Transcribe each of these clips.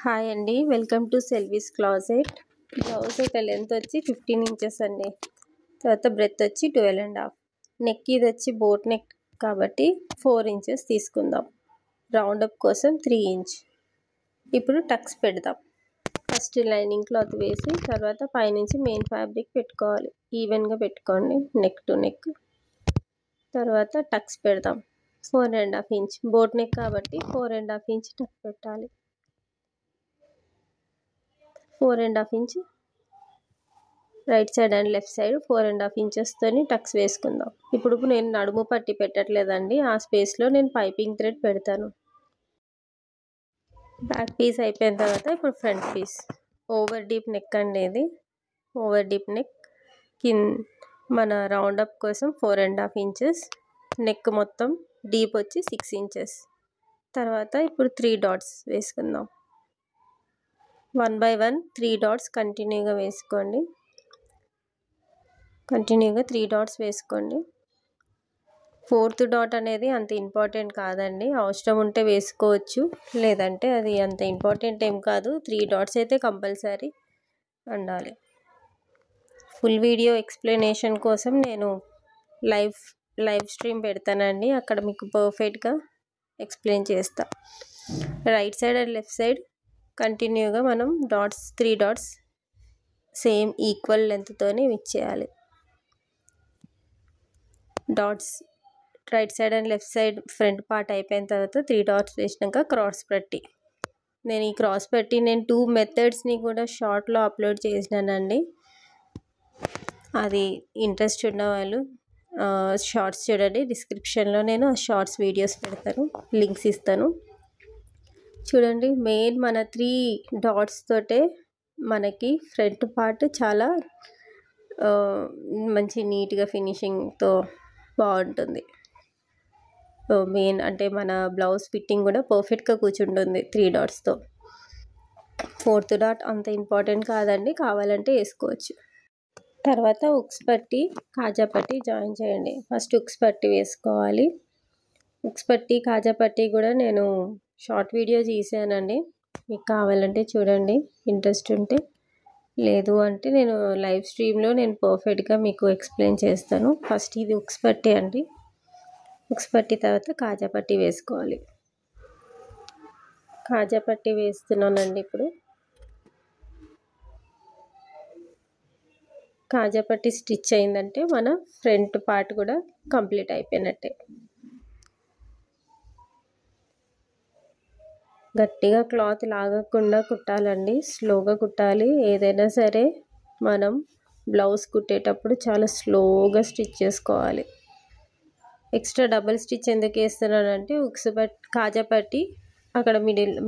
Hi అండి, welcome to సెల్వీస్ closet. Blouse యొక్క length వచ్చి 15 ఇంచెస్ అండి. తర్వాత బ్రెత్ వచ్చి 12.5. నెక్ ఇది వచ్చి బోట్ నెక్ కాబట్టి 4 ఇంచెస్ తీసుకుందాం. రౌండప్ కోసం 3 ఇంచ్. ఇప్పుడు టక్స్ పెడదాం. ఫస్ట్ లైనింగ్ క్లాత్ వేసి తర్వాత పైనుంచి మెయిన్ ఫ్యాబ్రిక్ పెట్టుకోవాలి. ఈవెన్గా పెట్టుకోండి నెక్ టు నెక్. తర్వాత టక్స్ పెడదాం. 4.5 ఇంచ్ బోట్ నెక్ కాబట్టి 4.5 ఇంచ్ టక్ పెట్టాలి. 4.5 inch right side and left side 4.5 ఇంచెస్తోని టక్స్ వేసుకుందాం. ఇప్పుడు నేను నడుము పట్టి పెట్టట్లేదండి, ఆ స్పేస్లో నేను పైపింగ్ థ్రెడ్ పెడతాను. బ్యాక్ పీస్ అయిపోయిన తర్వాత ఇప్పుడు front piece. Over deep neck అండి ఇది. ఓవర్ డీప్ నెక్ మన రౌండప్ కోసం 4.5 ఇంచెస్. నెక్ మొత్తం డీప్ వచ్చి 6 ఇంచెస్. తర్వాత ఇప్పుడు 3 డాట్స్ వేసుకుందాం. 1 by 1 3 డాట్స్ కంటిన్యూగా వేసుకోండి. కంటిన్యూగా 3 డాట్స్ వేసుకోండి. 4th డాట్ అనేది అంత ఇంపార్టెంట్ కాదండి, అవసరం ఉంటే వేసుకోవచ్చు, లేదంటే అది అంత ఇంపార్టెంట్ ఏం కాదు. 3 డాట్స్ అయితే కంపల్సరీ ఉండాలి. ఫుల్ వీడియో ఎక్స్ప్లెనేషన్ కోసం నేను లైవ్ స్ట్రీమ్ పెడతానండి, అక్కడ మీకు పర్ఫెక్ట్గా ఎక్స్ప్లెయిన్ చేస్తా. Right side and left side కంటిన్యూగా మనం డాట్స్ 3 డాట్స్ సేమ్ ఈక్వల్ లెంత్తోనే ఇచ్చేయాలి. Dots right side and left side front part అయిపోయిన తర్వాత 3 డాట్స్ వేసినాక క్రాస్ పట్టి. నేను ఈ క్రాస్ పట్టి 2 మెథడ్స్ని కూడా షార్ట్లో అప్లోడ్ చేసినానండి. అది ఇంట్రెస్ట్ ఉన్న వాళ్ళు షార్ట్స్ చూడండి, డిస్క్రిప్షన్లో నేను ఆ షార్ట్స్ వీడియోస్ పెడతాను, లింక్స్ ఇస్తాను చూడండి. మెయిన్ మన 3 డాట్స్ తోటే మనకి ఫ్రంట్ పార్ట్ చాలా మంచి నీట్గా ఫినిషింగ్తో బాగుంటుంది. మెయిన్ అంటే మన బ్లౌజ్ ఫిట్టింగ్ కూడా పర్ఫెక్ట్గా కూర్చుంటుంది 3 డాట్స్తో. 4th డాట్ అంత ఇంపార్టెంట్ కాదండి, కావాలంటే వేసుకోవచ్చు. తర్వాత ఉక్స్ పట్టి కాజా పట్టి జాయిన్ చేయండి. ఫస్ట్ ఉక్స్ పట్టి వేసుకోవాలి. ఉక్స్ పట్టి కాజా పట్టి కూడా నేను షార్ట్ వీడియో తీసానండి, మీకు కావాలంటే చూడండి ఇంట్రెస్ట్ ఉంటే. లేదు అంటే నేను లైవ్ స్ట్రీమ్లో నేను పర్ఫెక్ట్గా మీకు ఎక్స్ప్లెయిన్ చేస్తాను. ఫస్ట్ ఇది ఉక్స్ పట్టి అండి. ఉక్స్ పట్టి తర్వాత కాజా పట్టి వేసుకోవాలి. కాజా పట్టి వేస్తున్నానండి ఇప్పుడు. కాజా పట్టి స్టిచ్ అయిందంటే మన ఫ్రంట్ పార్ట్ కూడా కంప్లీట్ అయిపోయినట్టే. గట్టిగా క్లాత్ లాగకుండా కుట్టాలండి, స్లోగా కుట్టాలి. ఏదైనా సరే మనం బ్లౌజ్ కుట్టేటప్పుడు చాలా స్లోగా స్టిచ్ చేసుకోవాలి. ఎక్స్ట్రా డబుల్ స్టిచ్ ఎందుకు వేస్తున్నానంటే ఉక్స్ కాజా పట్టి అక్కడ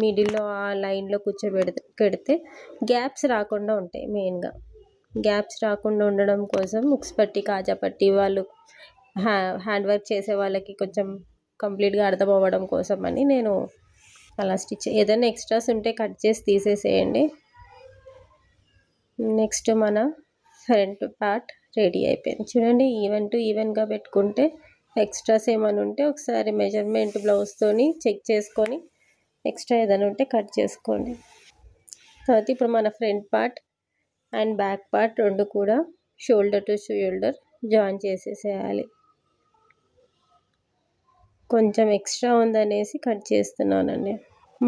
మిడిల్లో ఆ లైన్లో కూర్చోబెడితే గ్యాప్స్ రాకుండా ఉంటాయి. మెయిన్గా గ్యాప్స్ రాకుండా ఉండడం కోసం ఉక్స్ పట్టి కాజా పట్టి వాళ్ళు హ్యాండ్ వర్క్ చేసే వాళ్ళకి కొంచెం కంప్లీట్గా అర్థం అవ్వడం కోసం అని నేను అలా స్టిచ్. ఏదైనా ఎక్స్ట్రాస్ ఉంటే కట్ చేసి తీసేసేయండి. నెక్స్ట్ మన ఫ్రంట్ పార్ట్ రెడీ అయిపోయింది చూడండి. ఈవెన్ టు ఈవెన్గా పెట్టుకుంటే ఎక్స్ట్రాస్ ఏమైనా ఉంటే ఒకసారి మెజర్మెంట్ బ్లౌజ్తోని చెక్ చేసుకొని ఎక్స్ట్రా ఏదైనా ఉంటే కట్ చేసుకోండి. తర్వాత ఇప్పుడు మన front part and back part రెండు కూడా షోల్డర్ టు షోల్డర్ జాయిన్ చేసేసేయాలి. కొంచెం ఎక్స్ట్రా ఉందనేసి కట్ చేస్తున్నానండి.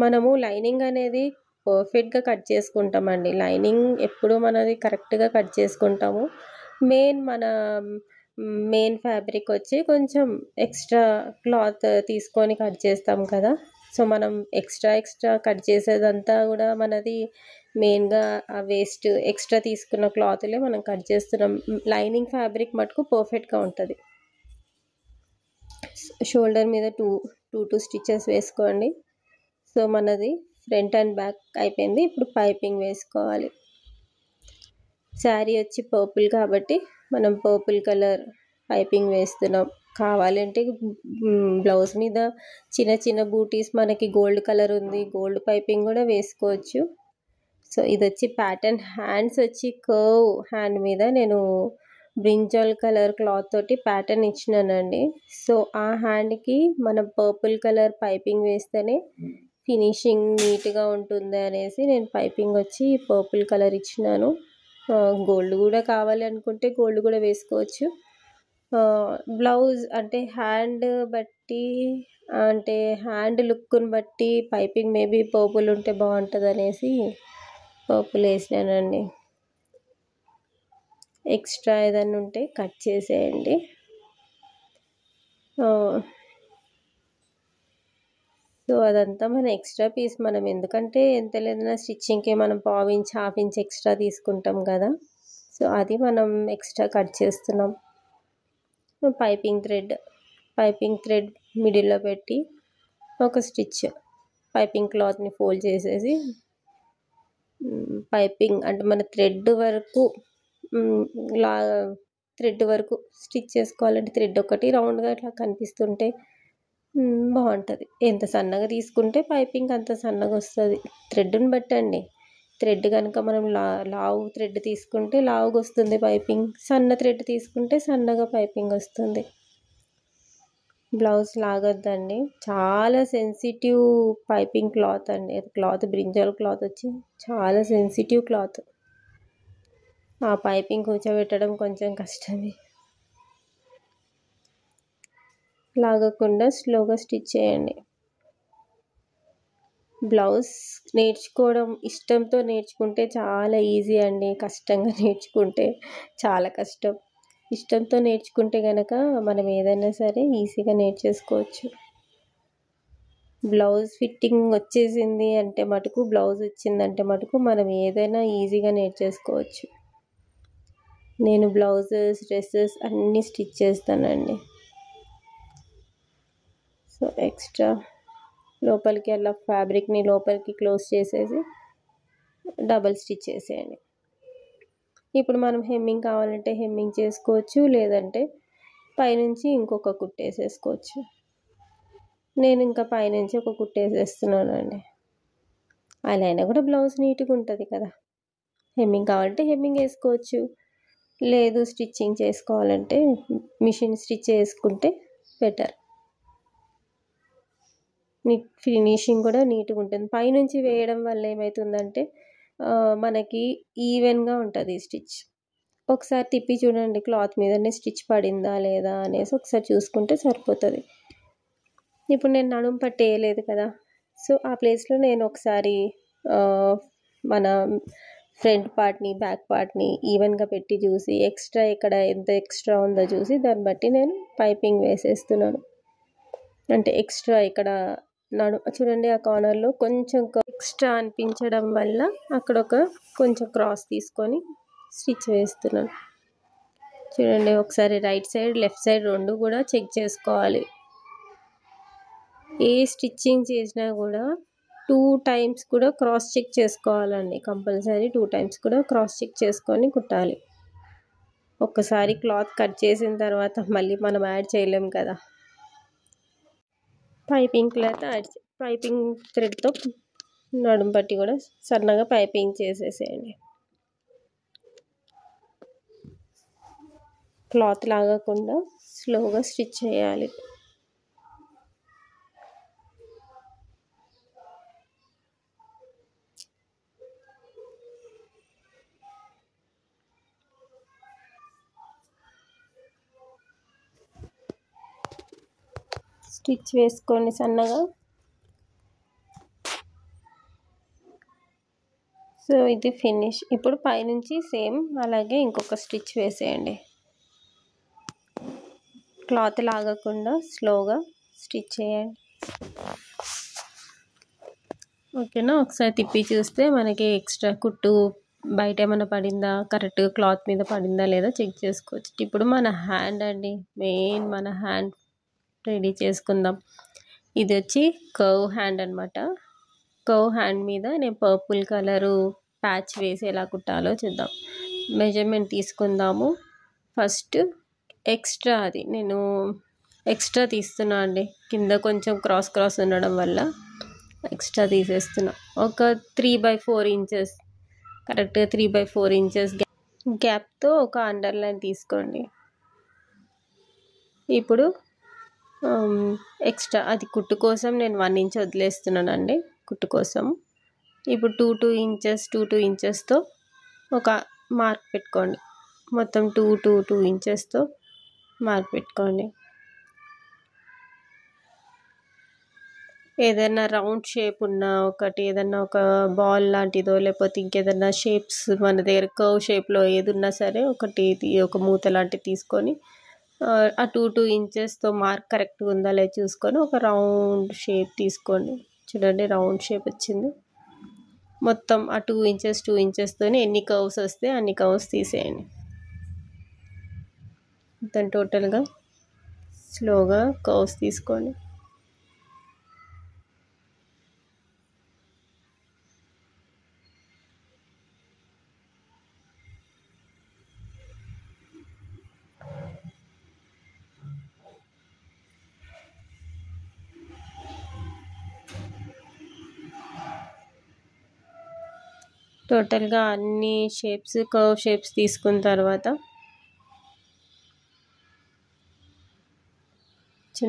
మనము లైనింగ్ అనేది పర్ఫెక్ట్గా కట్ చేసుకుంటామండి. లైనింగ్ ఎప్పుడు మనది కరెక్ట్గా కట్ చేసుకుంటాము. మన మెయిన్ ఫ్యాబ్రిక్ వచ్చి కొంచెం ఎక్స్ట్రా క్లాత్ తీసుకొని కట్ చేస్తాం కదా. సో మనం ఎక్స్ట్రా కట్ చేసేదంతా కూడా మనది మెయిన్గా వేస్ట్ ఎక్స్ట్రా తీసుకున్న క్లాత్లే మనం కట్ చేస్తున్నాం. లైనింగ్ ఫ్యాబ్రిక్ మటుకు పర్ఫెక్ట్గా ఉంటుంది. షోల్డర్ మీద టూ స్టిచెస్ వేసుకోండి. సో మనది ఫ్రంట్ అండ్ బ్యాక్ అయిపోయింది. ఇప్పుడు పైపింగ్ వేసుకోవాలి. శారీ వచ్చి పర్పుల్ కాబట్టి మనం పర్పుల్ కలర్ పైపింగ్ వేస్తున్నాం. కావాలంటే బ్లౌజ్ మీద చిన్న బూటీస్ మనకి గోల్డ్ కలర్ ఉంది, గోల్డ్ పైపింగ్ కూడా వేసుకోవచ్చు. సో ఇది వచ్చి ప్యాటర్న్. హ్యాండ్స్ వచ్చి కర్వ్ హ్యాండ్ మీద నేను బ్రింజాల్ కలర్ క్లాత్ తోటి ప్యాటర్న్ ఇచ్చినానండి. సో ఆ హ్యాండ్కి మనం పర్పుల్ కలర్ పైపింగ్ వేస్తేనే ఫినిషింగ్ నీట్గా ఉంటుంది అనేసి నేను పైపింగ్ వచ్చి పర్పుల్ కలర్ ఇచ్చినాను. గోల్డ్ కూడా కావాలి అనుకుంటే గోల్డ్ కూడా వేసుకోవచ్చు. బ్లౌజ్ అంటే హ్యాండ్ బట్టి, అంటే హ్యాండ్ లుక్ని బట్టి పైపింగ్ మేబీ పర్పుల్ ఉంటే బాగుంటుంది అనేసి పర్పుల్ వేసినానండి. ఎక్స్ట్రా ఏదైనా ఉంటే కట్ చేసేయండి. సో అదంతా మన ఎక్స్ట్రా పీస్, మనం ఎందుకంటే ఎంత లేదన్నా స్టిచ్చింగ్కి మనం ½ ఇంచ్ ½ ఇంచ్ ఎక్స్ట్రా తీసుకుంటాం కదా, సో అది మనం ఎక్స్ట్రా కట్ చేస్తున్నాం. పైపింగ్ థ్రెడ్ మిడిల్లో పెట్టి ఒక స్టిచ్ పైపింగ్ క్లాత్ని ఫోల్డ్ చేసేసి పైపింగ్ అంటే మన థ్రెడ్ వరకు స్టిచ్ చేసుకోవాలంటే థ్రెడ్ ఒకటి రౌండ్గా ఇట్లా కనిపిస్తుంటే బాగుంటుంది. ఎంత సన్నగా తీసుకుంటే పైపింగ్ అంత సన్నగా వస్తుంది. థ్రెడ్ని బట్టండి. థ్రెడ్ కనుక మనం లావు థ్రెడ్ తీసుకుంటే లావుగా వస్తుంది పైపింగ్, సన్న థ్రెడ్ తీసుకుంటే సన్నగా పైపింగ్ వస్తుంది. బ్లౌజ్ లాగొద్దండి. చాలా సెన్సిటివ్ పైపింగ్ క్లాత్ అండి. అది క్లాత్ బ్రింజాల్ క్లాత్ వచ్చి చాలా సెన్సిటివ్ క్లాత్. ఆ పైపింగ్ కూర్చోబెట్టడం కొంచెం కష్టమే. లాగకుండా స్లోగా స్టిచ్ చేయండి. బ్లౌజ్ నేర్చుకోవడం ఇష్టంతో నేర్చుకుంటే చాలా ఈజీ అండి. కష్టంగా నేర్చుకుంటే చాలా కష్టం. ఇష్టంతో నేర్చుకుంటే కనుక మనం ఏదైనా సరే ఈజీగా నేర్చేసుకోవచ్చు. బ్లౌజ్ ఫిట్టింగ్ వచ్చేసింది అంటే మటుకు, బ్లౌజ్ వచ్చిందంటే మటుకు మనం ఏదైనా ఈజీగా నేర్చేసుకోవచ్చు. నేను బ్లౌజెస్, డ్రెస్సెస్ అన్నీ స్టిచ్ చేస్తానండి. సో ఎక్స్ట్రా లోపలికి అలా ఫ్యాబ్రిక్ని లోపలికి క్లోజ్ చేసేసి డబల్ స్టిచ్ చేసేయండి. ఇప్పుడు మనం హెమ్మింగ్ కావాలంటే హెమ్మింగ్ చేసుకోవచ్చు, లేదంటే పైనుంచి ఇంకొక కుట్టేసేసుకోవచ్చు. నేను ఇంకా పైనుంచి ఒక కుట్టేసేస్తున్నానండి. అలా అయినా కూడా బ్లౌజ్ నీట్గా ఉంటుంది కదా. హెమ్మింగ్ కావాలంటే హెమ్మింగ్ వేసుకోవచ్చు, లేదు స్టిచ్చింగ్ చేసుకోవాలంటే మిషన్ స్టిచ్ చేసుకుంటే బెటర్. ఫినిషింగ్ కూడా నీట్గా ఉంటుంది. పైనుంచి వేయడం వల్ల ఏమవుతుందంటే మనకి ఈవెన్గా ఉంటుంది స్టిచ్. ఒకసారి తిప్పి చూడండి క్లాత్ మీదనే స్టిచ్ పడిందా లేదా అనేసి ఒకసారి చూసుకుంటే సరిపోతుంది. ఇప్పుడు నేను నడుము పట్టు వేయలేదు కదా, సో ఆ ప్లేస్లో నేను ఒకసారి మన ఫ్రంట్ పార్ట్ని బ్యాక్ పార్ట్ని ఈవెన్గా పెట్టి చూసి ఎక్స్ట్రా ఇక్కడ ఎంత ఎక్స్ట్రా ఉందో చూసి దాన్ని బట్టి నేను పైపింగ్ వేసేస్తున్నాను. అంటే ఎక్స్ట్రా ఇక్కడ చూడండి ఆ కార్నర్లో కొంచెం ఎక్స్ట్రా అనిపించడం వల్ల అక్కడ కొంచెం క్రాస్ తీసుకొని స్టిచ్ వేస్తున్నాను. చూడండి ఒకసారి రైట్ సైడ్ లెఫ్ట్ సైడ్ రెండు కూడా చెక్ చేసుకోవాలి. ఏ స్టిచ్చింగ్ చేసినా కూడా 2 times కూడా క్రాస్ చెక్ చేసుకోవాలండి. కంపల్సరీ 2 times కూడా క్రాస్ చెక్ చేసుకొని కుట్టాలి. ఒక్కసారి క్లాత్ కట్ చేసిన తర్వాత మళ్ళీ మనం యాడ్ చేయలేం కదా. పైపింగ్ థ్రెడ్తో నడుము పట్టి కూడా సన్నగా పైపింగ్ చేసేసేయండి. క్లాత్ లాగకుండా స్లోగా స్టిచ్ చేయాలి. స్టిచ్ వేసుకోండి సన్నగా. సో ఇది ఫినిష్. ఇప్పుడు పైనుంచి సేమ్ అలాగే ఇంకొక స్టిచ్ వేసేయండి. క్లాత్ లాగకుండా స్లోగా స్టిచ్ చేయండి. ఓకేనా. ఒకసారి తిప్పి చూస్తే మనకి ఎక్స్ట్రా కుట్టు బయట ఏమైనా పడిందా, కరెక్ట్గా క్లాత్ మీద పడిందా లేదా చెక్ చేసుకోవచ్చు. ఇప్పుడు మన హ్యాండ్ అండి, మెయిన్ మన హ్యాండ్ రెడీ చేసుకుందాం. ఇది వచ్చి కర్వ్ హ్యాండ్ అనమాట. కర్వ్ హ్యాండ్ మీద నేను పర్పుల్ కలరు ప్యాచ్ వేసి ఎలా కుట్టాలో చూద్దాం. మెజర్మెంట్ తీసుకుందాము. ఫస్ట్ ఎక్స్ట్రా నేను ఎక్స్ట్రా తీస్తున్నా అండి. కింద కొంచెం క్రాస్ ఉండడం వల్ల ఎక్స్ట్రా తీసేస్తున్నా. ఒక 3/4 ఇంచెస్, కరెక్ట్గా 3/4 ఇంచెస్ గ్యాప్తో ఒక అండర్లైన్ తీసుకోండి. ఇప్పుడు ఎక్స్ట్రా అది కుట్టు కోసం నేను 1 ఇంచ్ వదిలేస్తున్నానండి. కుట్టు కోసం. ఇప్పుడు 2 ఇంచెస్ 2 ఇంచెస్తో ఒక మార్క్ పెట్టుకోండి. మొత్తం 2 ఇంచెస్తో మార్క్ పెట్టుకోండి. ఏదైనా రౌండ్ షేప్ ఉన్న ఒకటి, ఏదన్నా ఒక బాల్ లాంటిదో లేకపోతే ఇంకేదన్నా షేప్స్ మన దగ్గర కర్వ్ షేప్లో ఏది ఉన్నా సరే ఒక మూత లాంటిది తీసుకొని ఆ 2 ఇంచెస్తో మార్క్ కరెక్ట్గా ఉందా లేదా చూసుకొని ఒక రౌండ్ షేప్ తీసుకోండి. చూడండి రౌండ్ షేప్ వచ్చింది. మొత్తం ఆ 2 ఇంచెస్తోనే ఎన్ని కర్వ్స్ వస్తే అన్ని కర్వ్స్ తీసేయండి. మొత్తం టోటల్గా స్లోగా కర్వ్స్ తీసుకోండి. టోటల్గా అన్ని షేప్స్ కర్వ్ షేప్స్ తీసుకున్న తర్వాత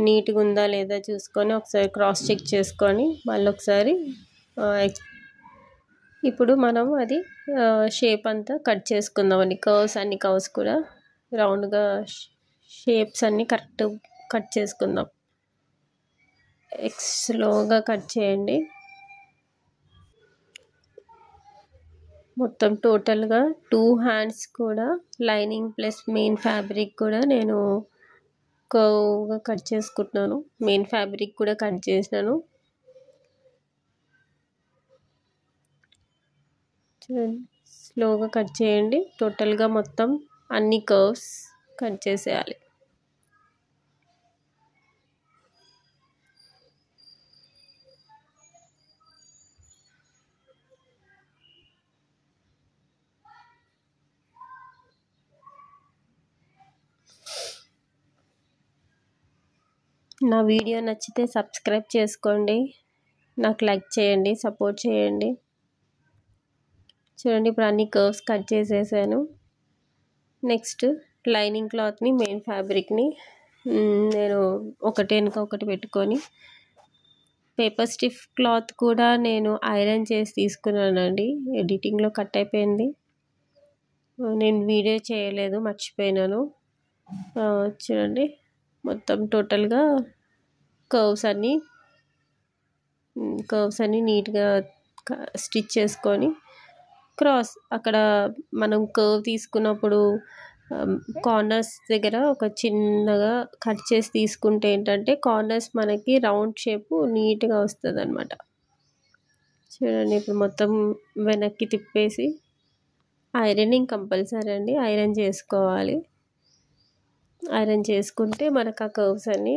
నీట్గా ఉందా లేదా చూసుకొని ఒకసారి క్రాస్ చెక్ చేసుకొని మళ్ళీ ఒకసారి ఇప్పుడు మనం అది షేప్ అంతా కట్ చేసుకుందాం. అన్ని కర్వ్స్ కూడా రౌండ్గా షేప్స్ అన్నీ కరెక్ట్ కట్ చేసుకుందాం. స్లోగా కట్ చేయండి. మొత్తం టోటల్గా 2 హ్యాండ్స్ కూడా లైనింగ్ ప్లస్ మెయిన్ ఫ్యాబ్రిక్ కూడా నేను కర్వ్గా కట్ చేసుకుంటున్నాను. మెయిన్ ఫ్యాబ్రిక్ కూడా కట్ చేసినాను. చూడండి స్లోగా కట్ చేయండి. టోటల్గా మొత్తం అన్ని కర్వ్స్ కట్ చేసేయాలి. నా వీడియో నచ్చితే సబ్స్క్రైబ్ చేసుకోండి, నాకు లైక్ చేయండి, సపోర్ట్ చేయండి. చూడండి ఇప్పుడు అన్ని కర్వ్స్ కట్ చేసేసాను. నెక్స్ట్ లైనింగ్ క్లాత్ని మెయిన్ ఫ్యాబ్రిక్ని నేను ఒకటి వెనుక ఒకటి పెట్టుకొని పేపర్ స్టిఫ్ క్లాత్ కూడా నేను ఐరన్ చేసి తీసుకున్నానండి. ఎడిటింగ్లో కట్ అయిపోయింది, నేను వీడియో చేయలేదు, మర్చిపోయినాను. చూడండి మొత్తం టోటల్గా కర్వ్స్ అన్నీ నీట్గా స్టిచ్ చేసుకొని అక్కడ మనం కర్వ్ తీసుకున్నప్పుడు కార్నర్స్ దగ్గర ఒక చిన్నగా కట్ చేసి తీసుకుంటే ఏంటంటే కార్నర్స్ మనకి రౌండ్ షేప్ నీట్గా వస్తుంది అన్నమాట. చూడండి ఇప్పుడు మొత్తం వెనక్కి తిప్పేసి ఐరనింగ్ కంపల్సరీ అండి, ఐరన్ చేసుకోవాలి. ఐరన్ చేసుకుంటే మనకు ఆ కర్వ్స్ అన్నీ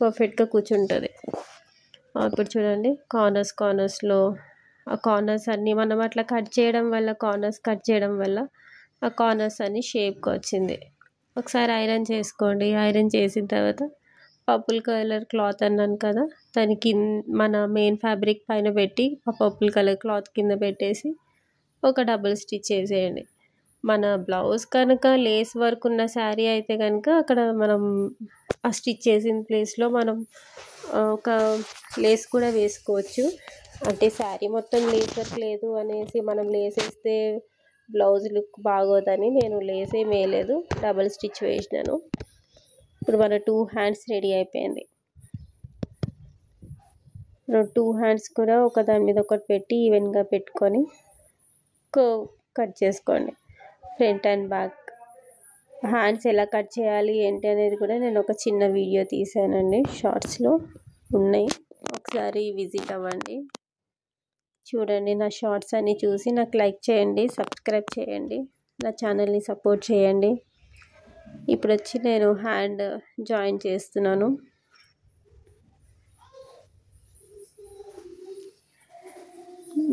పర్ఫెక్ట్గా కూర్చుంటుంది. ఇప్పుడు చూడండి కార్నర్స్లో ఆ కార్నర్స్ అన్నీ మనం అట్లా కట్ చేయడం వల్ల ఆ కార్నర్స్ అన్నీ షేప్కి వచ్చింది. ఒకసారి ఐరన్ చేసుకోండి. ఐరన్ చేసిన తర్వాత పర్పుల్ కలర్ క్లాత్ అన్నాను కదా, దానికి మన మెయిన్ ఫ్యాబ్రిక్ పైన పెట్టి ఆ పర్పుల్ కలర్ క్లాత్ కింద పెట్టేసి ఒక డబుల్ స్టిచ్ చేసేయండి. మన బ్లౌజ్ కనుక లేస్ వర్క్ ఉన్న శారీ అయితే కనుక అక్కడ మనం ఆ స్టిచ్ చేసిన ప్లేస్లో మనం ఒక లేస్ కూడా వేసుకోవచ్చు. అంటే శారీ మొత్తం లేస్ వర్క్ లేదు అనేసి మనం లేస్ వేస్తే బ్లౌజ్ లుక్ బాగోదని నేను లేస్ ఏం వేయలేదు, డబల్ స్టిచ్ వేసినాను. ఇప్పుడు మన 2 హ్యాండ్స్ రెడీ అయిపోయింది. 2 హ్యాండ్స్ కూడా ఒక దాని మీద ఒకటి పెట్టి ఈవెన్గా పెట్టుకొని కట్ చేసుకోండి. ఫ్రంట్ అండ్ బ్యాక్ హ్యాండ్స్ ఎలా కట్ చేయాలి ఏంటి అనేది కూడా నేను ఒక చిన్న వీడియో తీసానండి, షార్ట్స్లో ఉన్నాయి, ఒకసారి విజిట్ అవ్వండి. చూడండి నా షార్ట్స్ అన్నీ చూసి నాకు లైక్ చేయండి, సబ్స్క్రైబ్ చేయండి, నా ఛానల్ని సపోర్ట్ చేయండి. ఇప్పుడు వచ్చి నేను హ్యాండ్ జాయిన్ చేస్తున్నాను.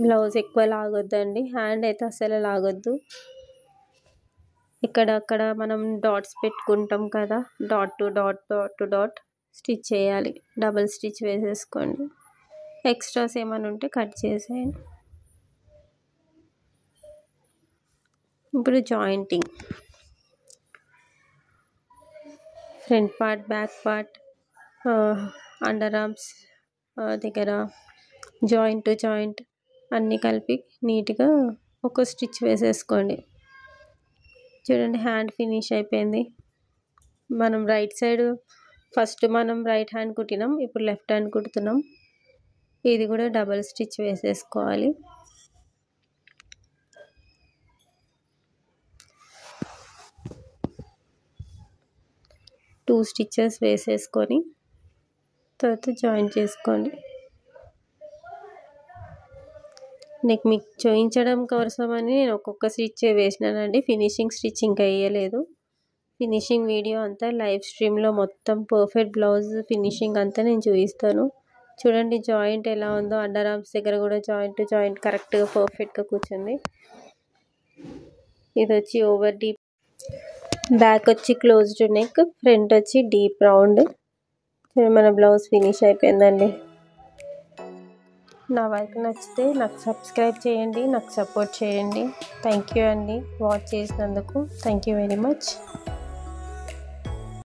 బ్లౌజ్ ఎక్కువ లాగొద్దండి, హ్యాండ్ అయితే అసలు లాగొద్దు. ఇక్కడక్కడ మనం డాట్స్ పెట్టుకుంటాం కదా, డాట్ టు డాట్ స్టిచ్ చేయాలి. డబల్ స్టిచ్ వేసేసుకోండి. ఎక్స్ట్రాస్ ఏమైనా ఉంటే కట్ చేసేయండి. ఇప్పుడు jointing, front part, back part, under arms దగ్గర జాయింట్ టు జాయింట్ అన్నీ కలిపి నీట్గా ఒక స్టిచ్ వేసేసుకోండి. చూడండి హ్యాండ్ ఫినిష్ అయిపోయింది. మనం రైట్ సైడ్ ఫస్ట్ మనం రైట్ హ్యాండ్ కుట్టినాం, ఇప్పుడు లెఫ్ట్ హ్యాండ్ కుడుతున్నాం. ఇది కూడా డబల్ స్టిచ్ వేసేసుకోవాలి. టూ స్టిచెస్ వేసేసుకొని తర్వాత జాయిన్ చేసుకోండి. మీకు చూపించడం కోసమని నేను ఒక్కొక్క స్టిచ్ వేసినానండి. ఫినిషింగ్ స్టిచ్ ఇంకా వేయలేదు. ఫినిషింగ్ వీడియో అంతా లైవ్ స్ట్రీమ్లో మొత్తం పర్ఫెక్ట్ బ్లౌజ్ ఫినిషింగ్ అంతా నేను చూపిస్తాను. చూడండి జాయింట్ ఎలా ఉందో, అండర్ ఆర్మ్స్ దగ్గర కూడా జాయింట్ టు జాయింట్ కరెక్ట్గా పర్ఫెక్ట్గా కూర్చుంది. ఇది వచ్చి ఓవర్ డీప్, బ్యాక్ వచ్చి క్లోజ్డ్ నెక్, ఫ్రంట్ వచ్చి డీప్ రౌండ్. మన బ్లౌజ్ ఫినిష్ అయిపోయిందండి. నా వర్క్ నచ్చితే నాకు సబ్స్క్రైబ్ చేయండి, నాకు సపోర్ట్ చేయండి. థ్యాంక్ యూ అండి వాచ్ చేసినందుకు. Thank you very much.